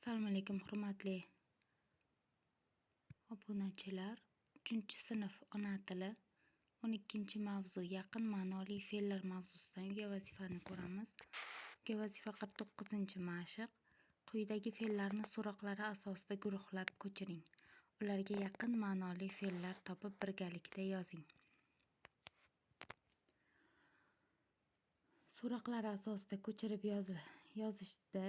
Assalomu alaykum, hurmatli obunachilar. 3-sinf ona tili 12-mavzu yaqin ma'noli fe'llar mavzusidan uyga vazifani ko'ramiz. Uyga vazifa 49-mashq. Quyidagi fe'llarni so'roqlari asosida guruhlab ko'chiring. Ularga yaqin ma'noli fe'llar topib birgalikda yozing. So'roqlar asosida ko'chirib yozishda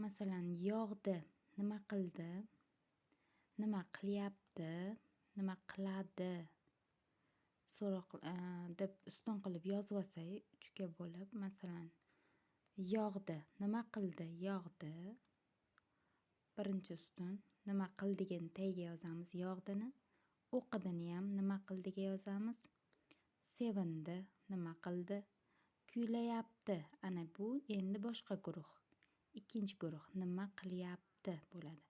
masalan, yog'di, nima qildi, nima qilyapti, nima qiladi so'roq deb ustun qilib yozib olsak, 3ga bo'lib, masalan, yog'di, nima qildi, yog'di. Birinchi ustun, nima qildigini tagiga yozamiz yog'dini. O'qidini ham nima qildiga yozamiz. Sevindi, nima qildi. Kuylayapti, ana bu endi boshqa guruh. Ikkinchi guruh nima qilyapti bo'ladi.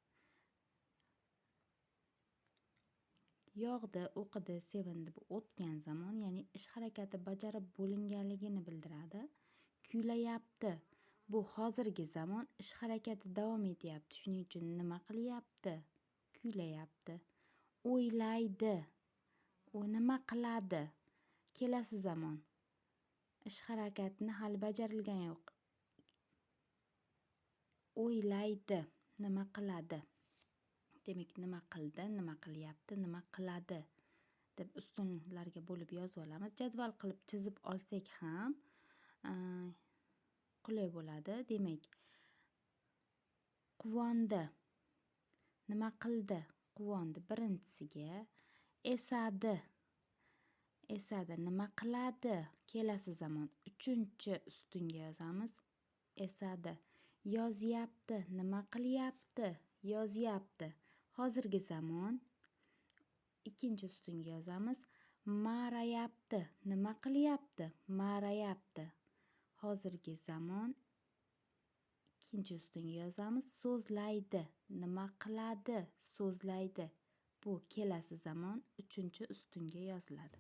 Yog'di, o'qidi, sevindi bu o'tgan zamon, ya'ni ish harakati bajarib bo'linganligini bildiradi. Kuylayapti bu hozirgi zamon, ish harakati davom etyapti. Shuning uchun nima qilyapti? Kuylayapti. O'ylaydi. U nima qiladi? Kelasi zamon. Ish harakatini hali bajarilgani yo'q. O'ylaydi, nima qiladi. Demak, nima qildi, nima qilyapti, nima qiladi deb ustunlarga bo'lib yozib olamiz. Jadval qilib chizib olsak ham qulay bo'ladi. Demak, quvondi, nima qildi, quvondi birinchisiga. Esadi, esadi, nima qiladi, kelasi zamon. 3-ustunga yozamiz. Esadi. Yozyapti, nima qilyapti, yozyapti. Hozirgi zamon. 2-ustunga yozamiz. Marayapti, nima qilyapti, marayapti. Hozirgi zamon. 2-ustunga yozamiz. So'zlaydi, nima qiladi, so'zlaydi. Bu kelasi zamon 3-ustunga yoziladi.